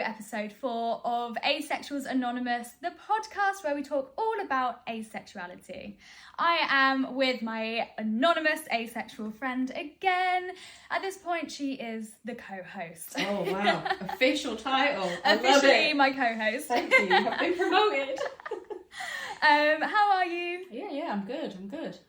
episode 4 of Asexuals Anonymous, the podcast where we talk all about asexuality. I am with my anonymous asexual friend again. At this point, she is the co-host. Oh wow, official title. Officially my co-host. Thank you, I've been promoted. How are you? Yeah, I'm good.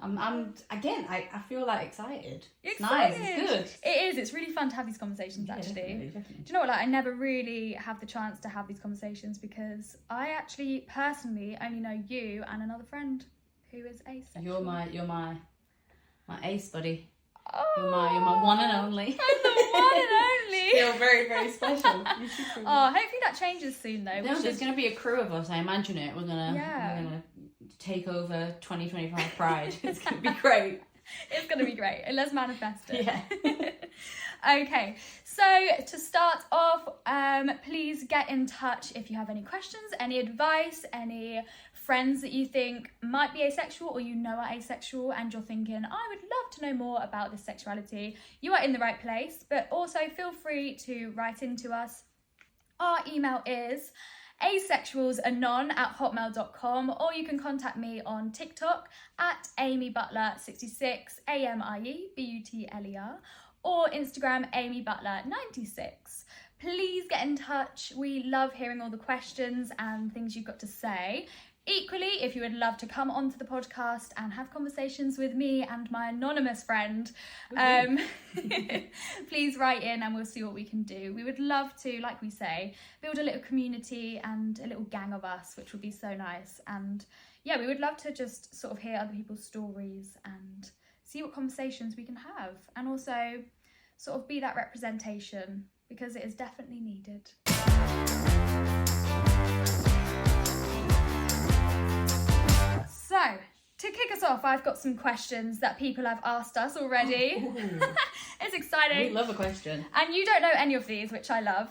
I'm again, I feel like excited. It's Excited. nice, it's good. It is, it's really fun to have these conversations actually. Definitely. Do you know what, like, I never really have the chance to have these conversations because I actually personally only know you and another friend who is asexual. You're my ace buddy. Oh, You're my one and only. I'm the one and only. Feel very, very special. Oh, hopefully that changes soon though. No, there's going to be a crew of us, I imagine it. We're gonna take over 2025 Pride. It's going to be great. It's going to be great. And let's manifest it. Yeah. Okay, so to start off, please get in touch if you have any questions, any advice, any friends that you think might be asexual or you know are asexual and you're thinking, I would love to know more about this sexuality. You are in the right place, but also feel free to write into us. Our email is asexualsanon@hotmail.com, or you can contact me on TikTok at amybutler66, AMIEBUTLER, or Instagram amybutler96. Please get in touch. We love hearing all the questions and things you've got to say. Equally, if you would love to come onto the podcast and have conversations with me and my anonymous friend, please write in and we'll see what we can do. We would love to, like we say, build a little community and a little gang of us, which would be so nice. And yeah, we would love to just sort of hear other people's stories and see what conversations we can have, and also sort of be that representation because it is definitely needed. So, to kick us off, I've got some questions that people have asked us already. It's exciting. We love a question. And you don't know any of these, which I love.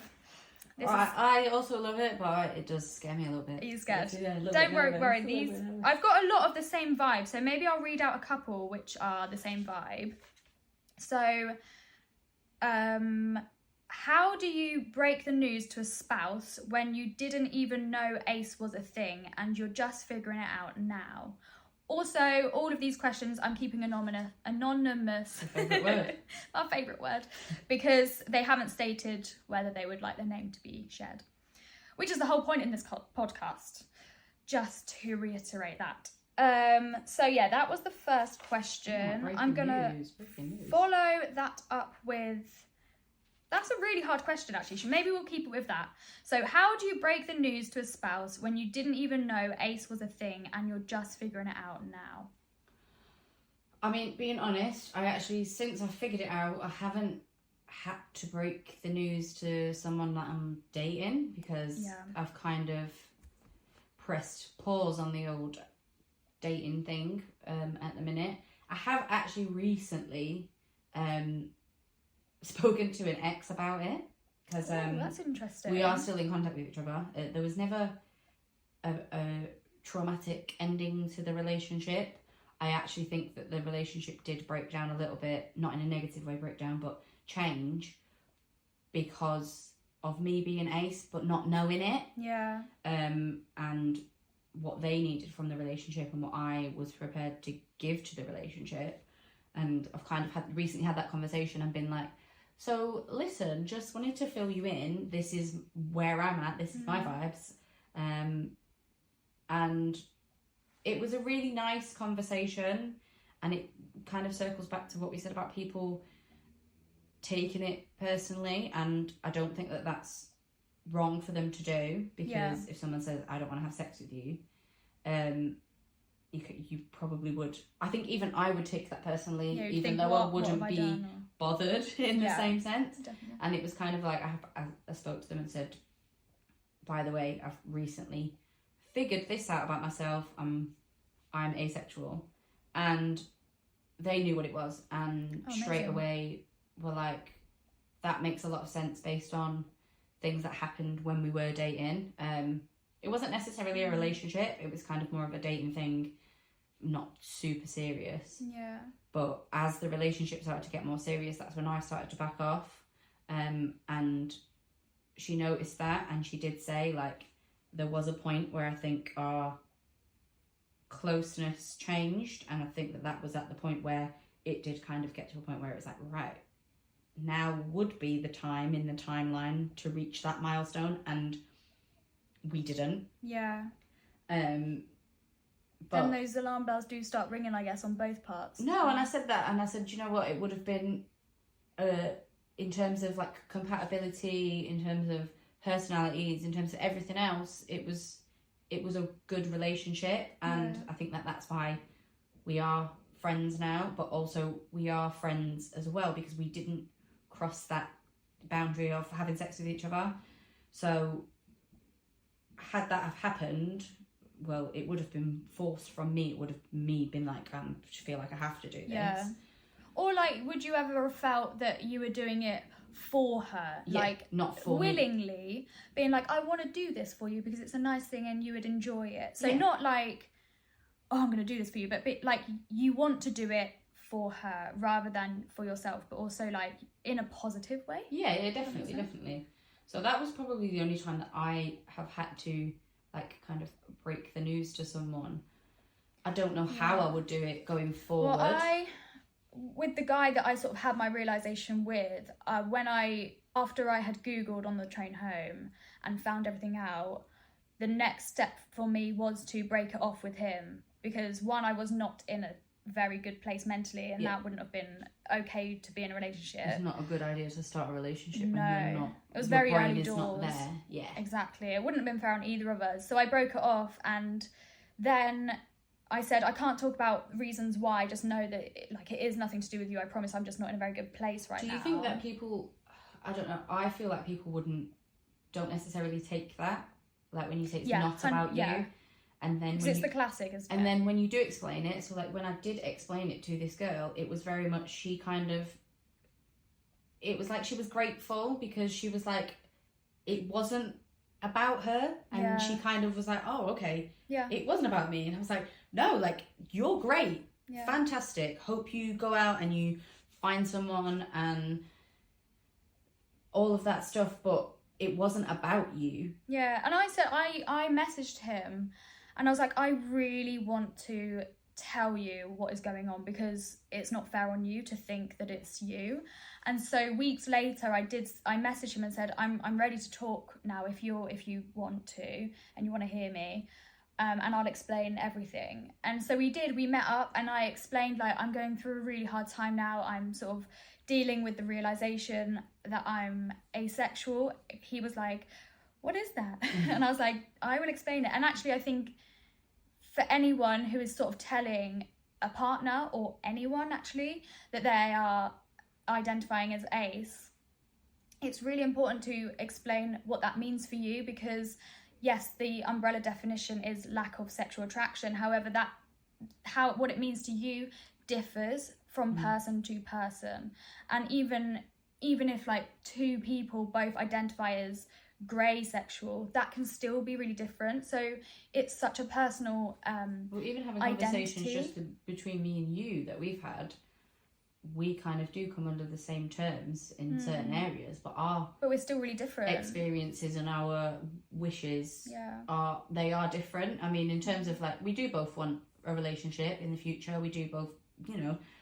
I also love it, but it does scare me a little bit. Are you scared? Yeah, Don't worry. These, I've got a lot of the same vibe, so maybe I'll read out a couple which are the same vibe. So, how do you break the news to a spouse when you didn't even know ace was a thing and you're just figuring it out now? Also, all of these questions I'm keeping anonymous. My favourite word. My favourite word. Because they haven't stated whether they would like their name to be shared. Which is the whole point in this podcast. Just to reiterate that. So yeah, that was the first question. I'm going to follow that up with... That's a really hard question, actually. So maybe we'll keep it with that. So how do you break the news to a spouse when you didn't even know ace was a thing and you're just figuring it out now? I mean, being honest, I actually, since I figured it out, I haven't had to break the news to someone that I'm dating because I've kind of pressed pause on the old dating thing at the minute. I have actually recently... spoken to an ex about it because that's interesting. we are still in contact with each other. There was never a traumatic ending to the relationship. I actually think that the relationship did break down a little bit, not in a negative way break down, but change because of me being ace but not knowing it. Yeah. And what they needed from the relationship and what I was prepared to give to the relationship. And I've kind of recently had that conversation and been like, so listen, just wanted to fill you in. This is where I'm at. This is my vibes. And it was a really nice conversation. And it kind of circles back to what we said about people taking it personally. And I don't think that that's wrong for them to do. Because if someone says, I don't want to have sex with you, you probably would. I think even I would take that personally, even though I wouldn't be bothered in the same sense. Definitely. And it was kind of like I spoke to them and said, by the way, I've recently figured this out about myself. I'm asexual, and they knew what it was, and straight away were like, that makes a lot of sense based on things that happened when we were dating. It wasn't necessarily a relationship. It was kind of more of a dating thing, not super serious. Yeah. But as the relationship started to get more serious, that's when I started to back off. And she noticed that, and she did say, like, there was a point where I think our closeness changed, and I think that was at the point where it did kind of get to a point where it was like, right, now would be the time in the timeline to reach that milestone, and we didn't. Yeah. But then those alarm bells do start ringing, I guess, on both parts. No, and I said that, and I said, you know what, it would have been, in terms of like compatibility, in terms of personalities, in terms of everything else, it was a good relationship, and I think that's why we are friends now, but also we are friends as well because we didn't cross that boundary of having sex with each other. So had that have happened, well, it would have been forced from me. It would have been like, feel like I have to do this. Yeah. Or like, would you ever have felt that you were doing it for her? Yeah, like, not for willingly me. Being like, I want to do this for you because it's a nice thing and you would enjoy it. So Yeah. not like, oh, I'm going to do this for you, but like you want to do it for her rather than for yourself, but also like in a positive way. Yeah, definitely. So that was probably the only time that I have had to like kind of break the news to someone. I don't know how I would do it going forward. Well, with the guy that I sort of had my realisation with, after I had Googled on the train home and found everything out, the next step for me was to break it off with him because one, I was not in a very good place mentally, and that wouldn't have been okay to be in a relationship. It's not a good idea to start a relationship No, when you're not. It was your very brain early is doors. not there. Yeah, exactly. It wouldn't have been fair on either of us. So I broke it off, and then I said I can't talk about reasons why. Just know that it is nothing to do with you. I promise. I'm just not in a very good place right now. Do you think that people? I don't know. I feel like people don't necessarily take that. Like when you say it's not about you. And then because it's the classic, isn't it? And then when you do explain it, so like when I did explain it to this girl, it was very much it was like she was grateful because she was like, it wasn't about her, and she kind of was like, oh, okay, it wasn't about me. And I was like, no, like, you're great, fantastic, hope you go out and you find someone and all of that stuff, but it wasn't about you. Yeah, and I said, I messaged him and I was like, I really want to tell you what is going on because it's not fair on you to think that it's you. And so weeks later, I messaged him and said, I'm ready to talk now if you want to and you want to hear me, and I'll explain everything. And so we met up, and I explained, like, I'm going through a really hard time now. I'm sort of dealing with the realization that I'm asexual. He was like, what is that? And I was like, I will explain it. And actually, I think for anyone who is sort of telling a partner or anyone actually that they are identifying as ace, it's really important to explain what that means for you, because yes, the umbrella definition is lack of sexual attraction. However, what it means to you differs from person to person. And even if like two people both identify as grey sexual, that can still be really different. So it's such a personal well, even having identity. Conversations just between me and you that we've had, we kind of do come under the same terms in certain areas, but we're still really different. Experiences and our wishes are different. I mean, in terms of like, we do both want a relationship in the future, we do both,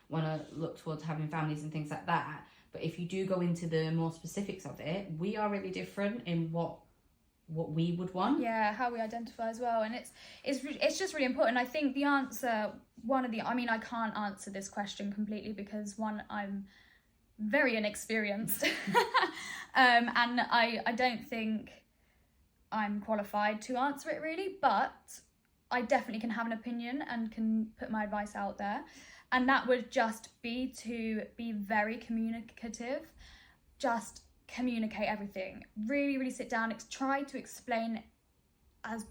want to look towards having families and things like that. But if you do go into the more specifics of it, we are really different in what we would want. Yeah, how we identify as well. And it's just really important. I think the answer, I can't answer this question completely because one, I'm very inexperienced. And I don't think I'm qualified to answer it really, but I definitely can have an opinion and can put my advice out there. And that would just be to be very communicative. Just communicate everything. Really, really sit down. Try to explain as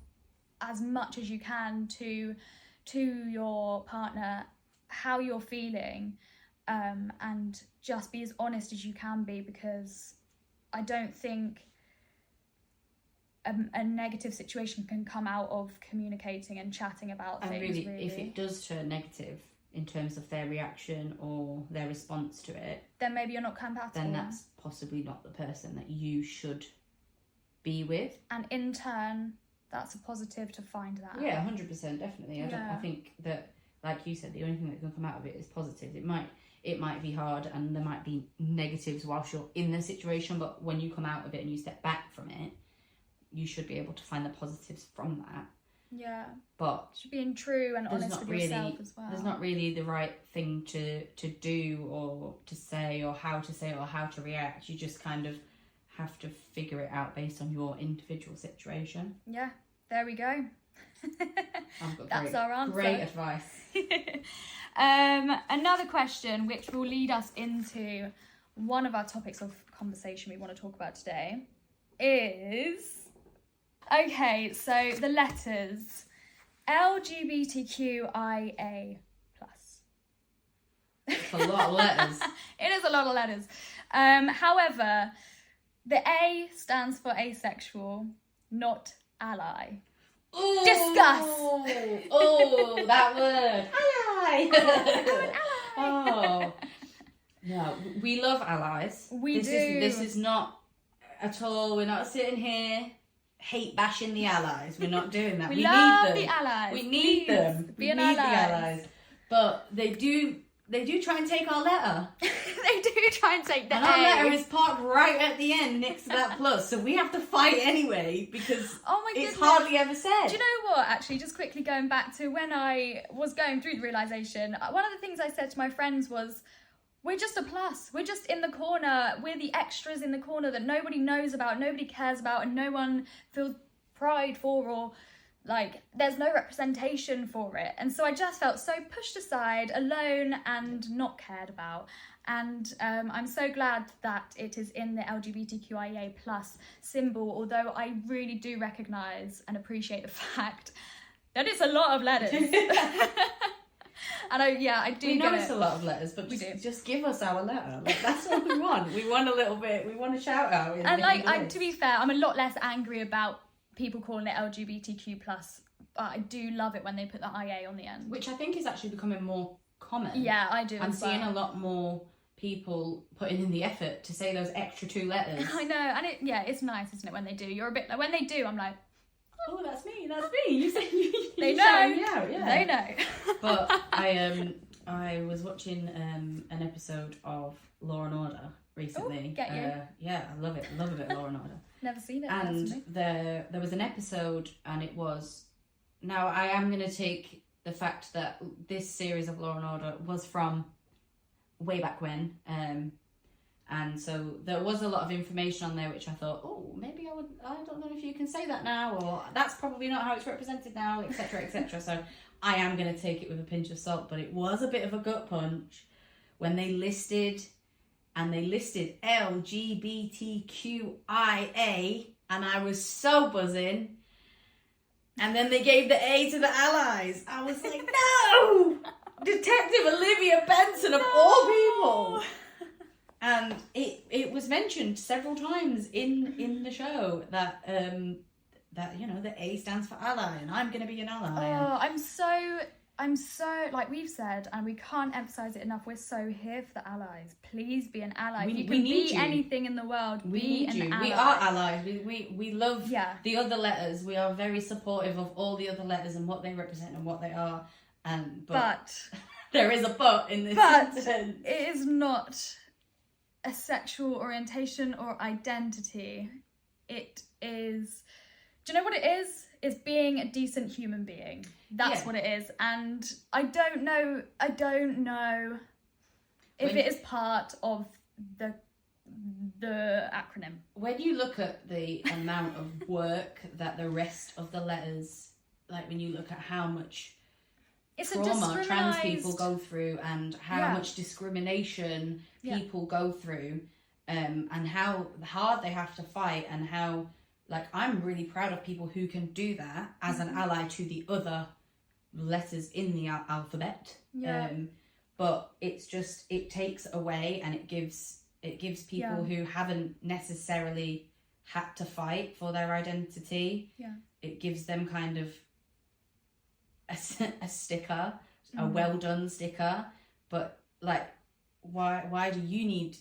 much as you can to your partner how you're feeling, and just be as honest as you can be, because I don't think a negative situation can come out of communicating and chatting about things. And really, if it does turn negative in terms of their reaction or their response to it, then maybe you're not compatible. Then that's possibly not the person that you should be with. And in turn, that's a positive to find that. Yeah, 100%, definitely. I think that, like you said, the only thing that can come out of it is positive. It might be hard and there might be negatives whilst you're in the situation, but when you come out of it and you step back from it, you should be able to find the positives from that. Yeah. But should being true and honest with yourself as well. There's not really the right thing to do or to say or how to react. You just kind of have to figure it out based on your individual situation. Yeah, there we go. That's our answer. Great advice. Another question which will lead us into one of our topics of conversation we want to talk about today is... Okay, so the letters LGBTQIA+. It's a lot of letters. It is a lot of letters. However, the A stands for asexual, not ally. Ooh, Discuss. Oh, that word. Ally. Ally. Oh. No, we love allies. We do. This is not at all. We're not sitting here hate bashing the allies. We're not doing that. We love need them. the allies. We need them. Be we an need ally. the allies. But they do try and take our letter. They do try and take the and A. our letter is parked right at the end next to that plus, so we have to fight anyway because it's hardly ever said. Do you know what, actually, just quickly going back to when I was going through the realisation, one of the things I said to my friends was, we're just a plus. We're just in the corner. We're the extras in the corner that nobody knows about, nobody cares about, and no one feels pride for, or like there's no representation for it. And so I just felt so pushed aside, alone, and not cared about. And I'm so glad that it is in the LGBTQIA plus symbol, although I really do recognise and appreciate the fact that it's a lot of letters. And I do. We know it's a lot of letters, but just give us our letter. Like, that's what we want. We want a little bit. We want a shout out. To be fair, I'm a lot less angry about people calling it LGBTQ plus. But I do love it when they put the IA on the end, which I think is actually becoming more common. Yeah, I do. I'm seeing a lot more people putting in the effort to say those extra 2 letters. I know, and it's nice, isn't it? When they do, you're a bit like when they do. I'm like, oh, that's me. You said they know. Me out, yeah. They know. But I was watching an episode of Law and Order recently. Ooh, get you. Yeah, I love it. Love a bit of Law and Order. Never seen it. And there was an episode, and it was. Now I am going to take the fact that this series of Law and Order was from way back when, and so there was a lot of information on there which I thought, oh, maybe I don't know if you can say that now, or that's probably not how it's represented now, etc, etc. So I am going to take it with a pinch of salt, but it was a bit of a gut punch when they listed LGBTQIA, and I was so buzzing. And then they gave the A to the allies. I was like, no! Detective Olivia Benson of all people. And it was mentioned several times in the show that the A stands for ally, and I'm going to be an ally. Oh, I'm so, like we've said, and we can't emphasise it enough, we're so here for the allies. Please be an ally. If you can be anything in the world, be an ally. We are allies. We love the other letters. We are very supportive of all the other letters and what they represent and what they are. But there is a but in this sentence. It is not a sexual orientation or identity. It is... Do you know what it is? It's being a decent human being. That's what it is. And I don't know if it is part of the acronym. When you look at the amount of work that the rest of the letters, like when you look at how much trauma trans people go through and how much discrimination people go through, and how hard they have to fight, and how, like, I'm really proud of people who can do that as an ally to the other letters in the alphabet. But it's just, it takes away, and it gives people who haven't necessarily had to fight for their identity. It gives them kind of a sticker, a well done sticker. But like, why do you need,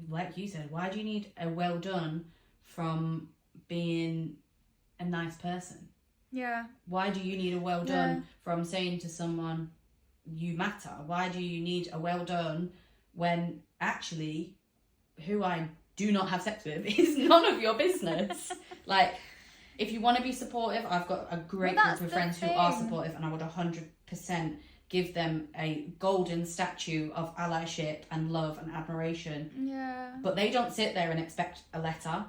like you said, why do you need a well done from being a nice person? Yeah. Why do you need a well done from saying to someone, you matter? Why do you need a well done when actually who I do not have sex with is none of your business? Like, if you want to be supportive, I've got a great group of friends who are supportive, and I would 100% give them a golden statue of allyship and love and admiration. Yeah. But they don't sit there and expect a letter.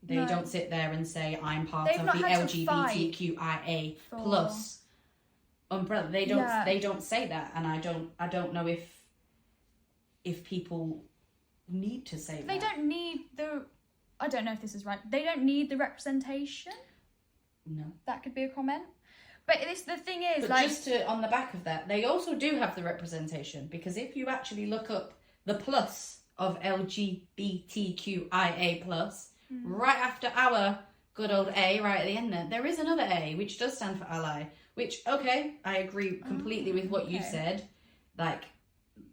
They don't sit there and say, I'm part of the LGBTQIA plus umbrella. They don't say that, and I don't know if people need to say that. They don't need I don't know if this is right. They don't need the representation. No. That could be a comment. But the thing is, but like, just on the back of that, they also do have the representation, because if you actually look up the plus of LGBTQIA plus, right after our good old A, right at the end there is another A, which does stand for ally. Which, okay, I agree completely with what you said. Like,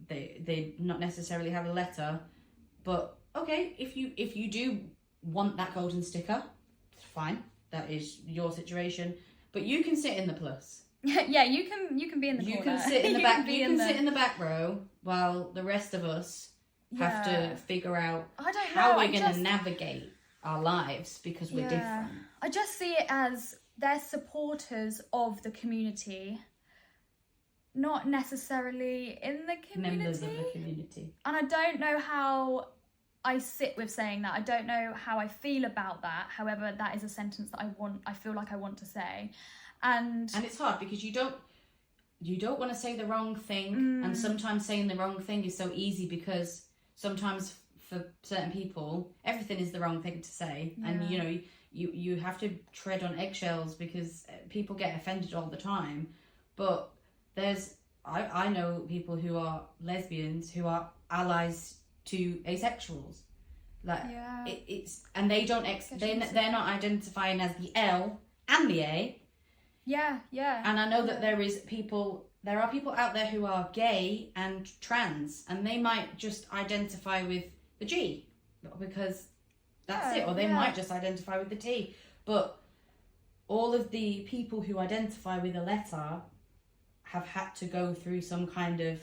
they not necessarily have a letter, but okay, if you do want that golden sticker, fine, that is your situation. But you can sit in the plus. Yeah, you can be in the corner. You can sit in the back. You can sit in the back row while the rest of us have to figure out how we're going to navigate our lives, because we're different. I just see it as they're supporters of the community, not necessarily in the community. Members of the community. And I don't know how I sit with saying that. I don't know how I feel about that. However, that is a sentence that I feel like I want to say. And it's hard because you don't want to say the wrong thing, and sometimes saying the wrong thing is so easy, because sometimes for certain people everything is the wrong thing to say, and you have to tread on eggshells because people get offended all the time. But I know people who are lesbians who are allies to asexuals, like it's and they don't they're not identifying as the L and the A. And I know that there are people out there who are gay and trans, and they might just identify with the G because that's it, or they might just identify with the T. But all of the people who identify with a letter have had to go through some kind of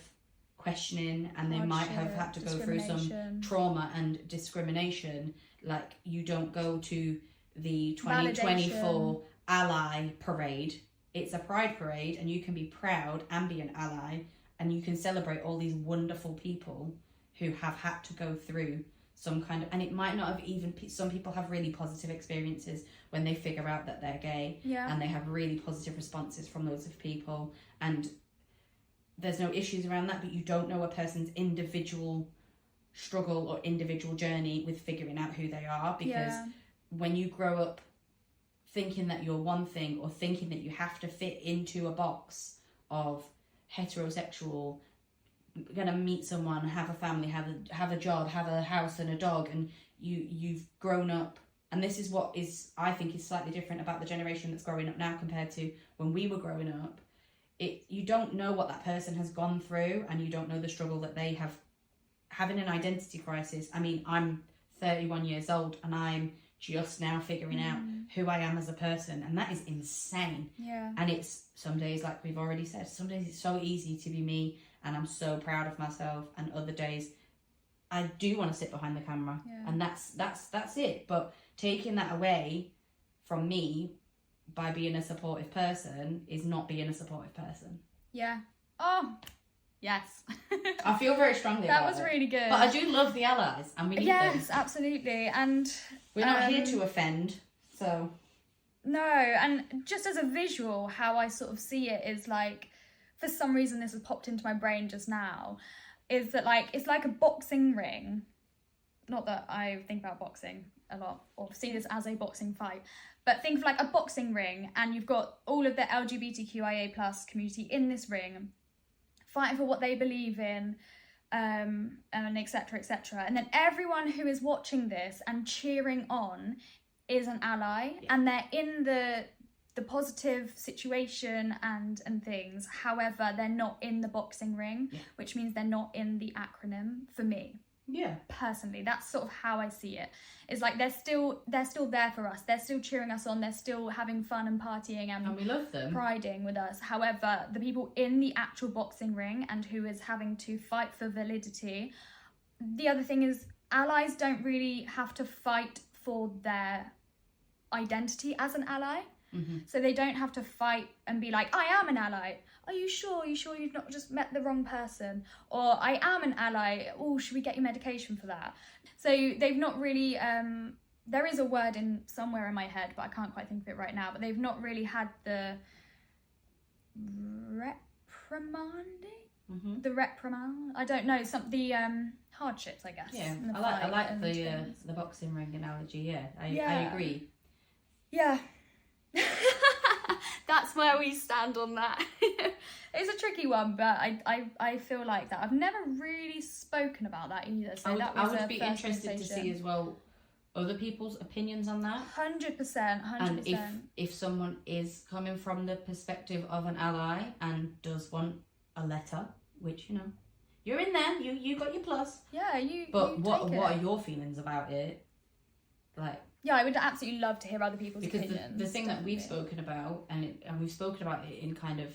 questioning, and they might have had to go through some trauma and discrimination. Like, you don't go to the 2024 ally parade. It's a pride parade, and you can be proud and be an ally, and you can celebrate all these wonderful people who have had to go through some kind of, and it might not have even, some people have really positive experiences when they figure out that they're gay, and they have really positive responses from those of people, and there's no issues around that. But you don't know a person's individual struggle or individual journey with figuring out who they are, because when you grow up thinking that you're one thing, or thinking that you have to fit into a box of heterosexual, gonna meet someone, have a family, have a job, have a house and a dog, and you've grown up, and this is what is, I think, is slightly different about the generation that's growing up now compared to when we were growing up. You don't know what that person has gone through, and you don't know the struggle that they have, having an identity crisis. I mean, I'm 31 years old, and I'm just now figuring out who I am as a person, and that is insane. And it's, some days, like we've already said, some days it's so easy to be me, and I'm so proud of myself, and other days I do want to sit behind the camera, and that's it. But taking that away from me by being a supportive person is not being a supportive person. Yes. I feel very strongly about it. That was really good. But I do love the allies, and we need them. Yes, absolutely. And we're not here to offend, so. No, and just as a visual, how I sort of see it is like, for some reason this has popped into my brain just now, is that like, it's like a boxing ring. Not that I think about boxing a lot, or see this as a boxing fight, but think of like a boxing ring, and you've got all of the LGBTQIA plus community in this ring, fighting for what they believe in, and etc, etc. And then everyone who is watching this and cheering on is an ally, and they're in the positive situation and things. However, they're not in the boxing ring, which means they're not in the acronym for me. Yeah. Personally, that's sort of how I see it. It's like they're still there for us. They're still cheering us on. They're still having fun and partying And we love them. priding with us. However, the people in the actual boxing ring and who is having to fight for validity. The other thing is, allies don't really have to fight for their identity as an ally. Mm-hmm. So they don't have to fight and be like, I am an ally. Are you sure? Are you sure you've not just met the wrong person? Or I am an ally. Oh, should we get you medication for that? So they've not really, there is a word in somewhere in my head, but I can't quite think of it right now. But they've not really had the reprimanding? Mm-hmm. The reprimand? I don't know. The hardships, I guess. Yeah, I like the boxing ring analogy. Yeah, I agree. Yeah. That's where we stand on that. It's a tricky one, but I feel like that. I've never really spoken about that either. So I would be interested to see as well other people's opinions on that. 100%. And if someone is coming from the perspective of an ally and does want a letter, which, you know, you're in there, you got your plus. Yeah, you. But you what take are it. your feelings about it? Like. Yeah, I would absolutely love to hear other people's opinions. Because the thing that we've spoken about, and we've spoken about it in kind of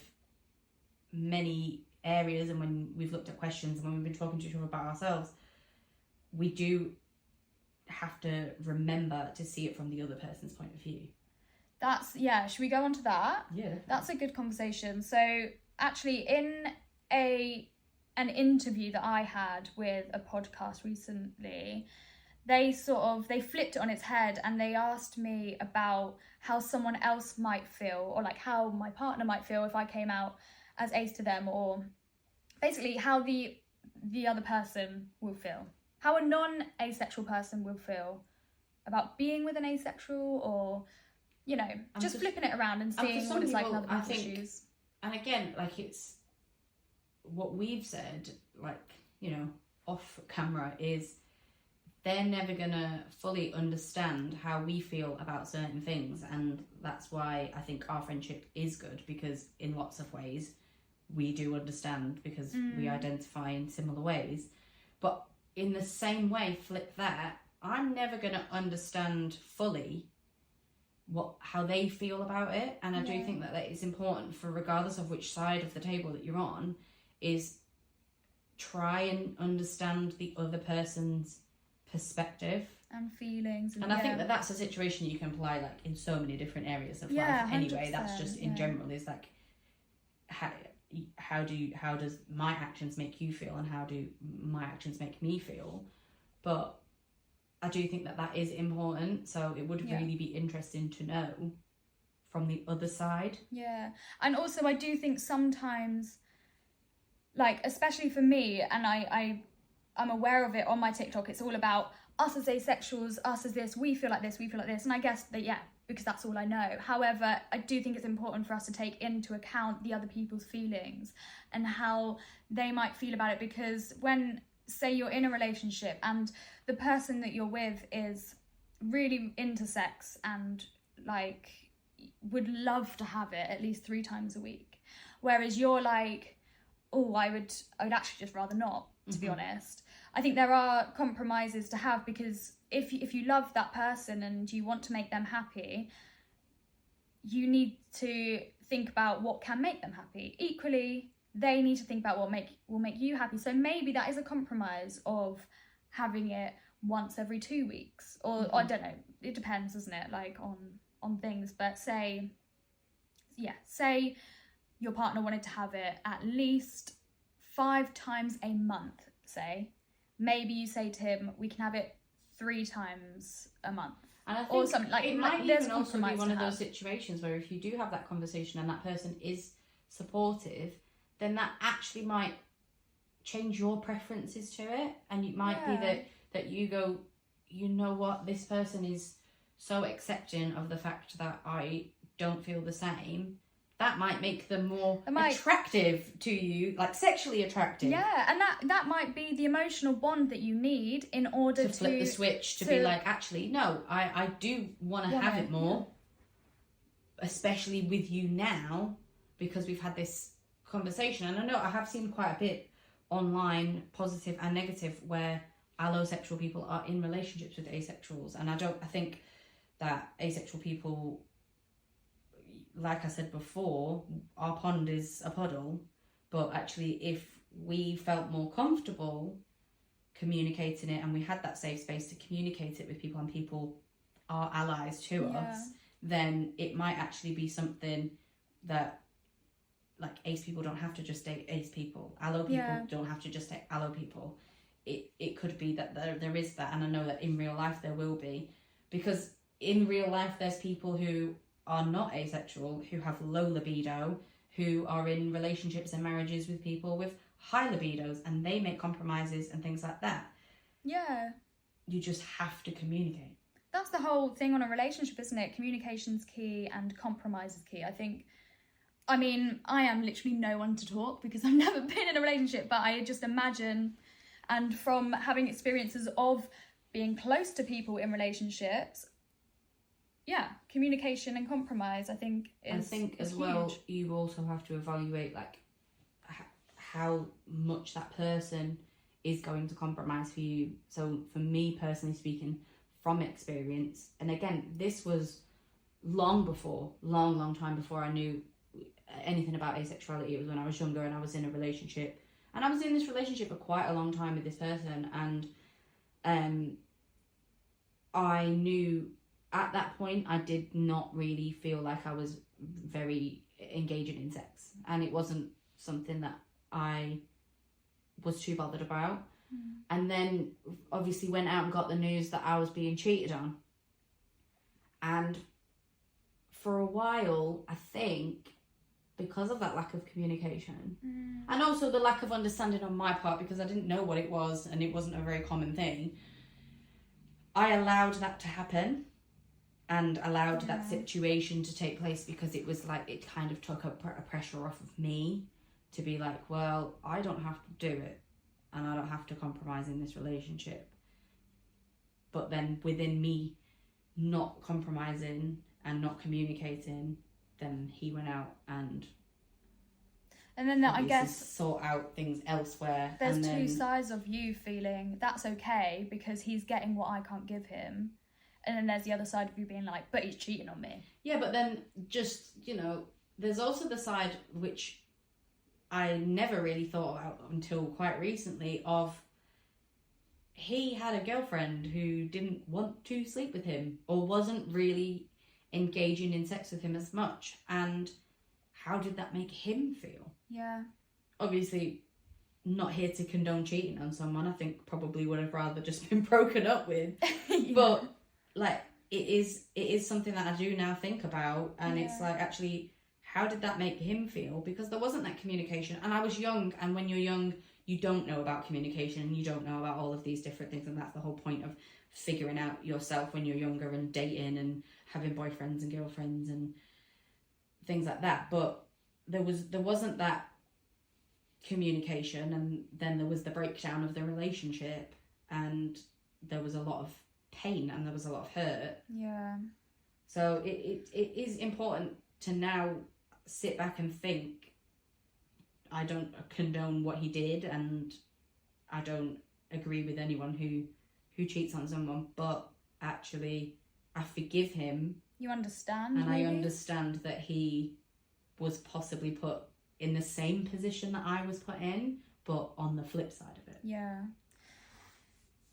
many areas, and when we've looked at questions and when we've been talking to each other about ourselves, we do have to remember to see it from the other person's point of view. Should we go on to that? Yeah, definitely. That's a good conversation. So actually in an interview that I had with a podcast recently, they flipped it on its head and they asked me about how someone else might feel, or like how my partner might feel if I came out as ace to them, or basically how the other person will feel, how a non-asexual person will feel about being with an asexual, or, you know, just flipping it around and seeing what it's like in other people's shoes. And again, like, it's what we've said, like, you know, off camera, is they're never gonna fully understand how we feel about certain things, and that's why I think our friendship is good, because in lots of ways we do understand, because we identify in similar ways. But in the same way, flip that, I'm never gonna understand fully how they feel about it, and I do think that it's important, for regardless of which side of the table that you're on, is try and understand the other person's perspective and feelings, and I think that that's a situation you can apply, like, in so many different areas of life anyway. That's just in general, is like, how does my actions make you feel, and how do my actions make me feel? But I do think that is important, so it would really be interesting to know from the other side. Yeah. And also I do think sometimes, like, especially for me, and I'm aware of it on my TikTok, it's all about us as asexuals, us as this, we feel like this, and I guess that, because that's all I know. However, I do think it's important for us to take into account the other people's feelings and how they might feel about it, because when, say, you're in a relationship and the person that you're with is really into sex and, like, would love to have it at least 3 times a week, whereas you're like, oh, I would actually just rather not, to be honest. I think there are compromises to have, because if you love that person and you want to make them happy, you need to think about what can make them happy. Equally, they need to think about what will make you happy. So maybe that is a compromise of having it once every 2 weeks, or I don't know. It depends, doesn't it? Like on things. But say your partner wanted to have it at least 5 times a month. Say, maybe you say to him, we can have it 3 times a month. And I think or something like it might there's even also be compromise one of to those situations where if you do have that conversation and that person is supportive, then that actually might change your preferences to it, and it might be that you go, you know what, this person is so accepting of the fact that I don't feel the same. That might make them more attractive to you, like sexually attractive. Yeah, and that might be the emotional bond that you need in order to flip the switch to be like, actually, no, I do want to have it more, especially with you now, because we've had this conversation. And I know I have seen quite a bit online, positive and negative, where allosexual people are in relationships with asexuals. And I think that asexual people, like I said before, our pond is a puddle, but actually if we felt more comfortable communicating it and we had that safe space to communicate it with people and people are allies to us, then it might actually be something that, like, ace people don't have to just date ace people, allo people don't have to just date allo people. It could be that there is that, and I know that in real life there will be, because in real life there's people who are not asexual, who have low libido, who are in relationships and marriages with people with high libidos, and they make compromises and things like that. Yeah. You just have to communicate. That's the whole thing on a relationship, isn't it? Communication's key and compromise is key. I mean, I am literally no one to talk because I've never been in a relationship, but I just imagine, and from having experiences of being close to people in relationships, communication and compromise, I think is as huge. well, you also have to evaluate, like, how much that person is going to compromise for you. So for me, personally speaking, from experience, and again, this was long time before I knew anything about asexuality. It was when I was younger and I was in a relationship, and I was in this relationship for quite a long time with this person, and I knew at that point I did not really feel like I was very engaging in sex, and it wasn't something that I was too bothered about. And then obviously went out and got the news that I was being cheated on, and for a while, I think, because of that lack of communication and also the lack of understanding on my part, because I didn't know what it was and it wasn't a very common thing, I allowed that to happen and allowed that situation to take place, because it was like, it kind of took a pressure off of me to be like, well, I don't have to do it and I don't have to compromise in this relationship. But then within me not compromising and not communicating, then he went out and then I guess sort out things elsewhere. There's and two sides of you feeling that's okay because he's getting what I can't give him, and then there's the other side of you being like, but he's cheating on me. Yeah, but then just, there's also the side which I never really thought about until quite recently, of he had a girlfriend who didn't want to sleep with him or wasn't really engaging in sex with him as much, and how did that make him feel? Yeah. Obviously, not here to condone cheating on someone. I think probably would have rather just been broken up with. But like, it is something that I do now think about, and it's like, actually, how did that make him feel? Because there wasn't that communication, and I was young, and when you're young, you don't know about communication, and you don't know about all of these different things, and that's the whole point of figuring out yourself when you're younger and dating and having boyfriends and girlfriends and things like that. But there wasn't that communication, and then there was the breakdown of the relationship, and there was a lot of pain and there was a lot of hurt. Yeah. So it is important to now sit back and think, I don't condone what he did, and I don't agree with anyone who cheats on someone, but actually I forgive him. You understand, and maybe? I understand that he was possibly put in the same position that I was put in, but on the flip side of it. Yeah.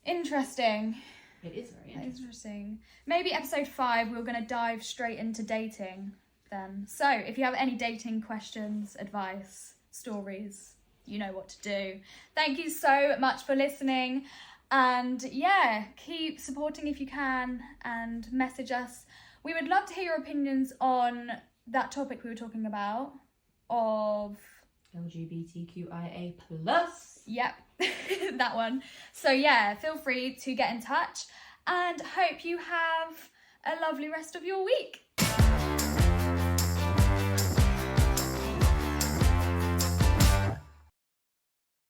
Interesting. It is very interesting. Maybe episode 5, we're going to dive straight into dating then. So if you have any dating questions, advice, stories, you know what to do. Thank you so much for listening. And keep supporting if you can, and message us. We would love to hear your opinions on that topic we were talking about of LGBTQIA+. Yep, that one. So feel free to get in touch, and hope you have a lovely rest of your week.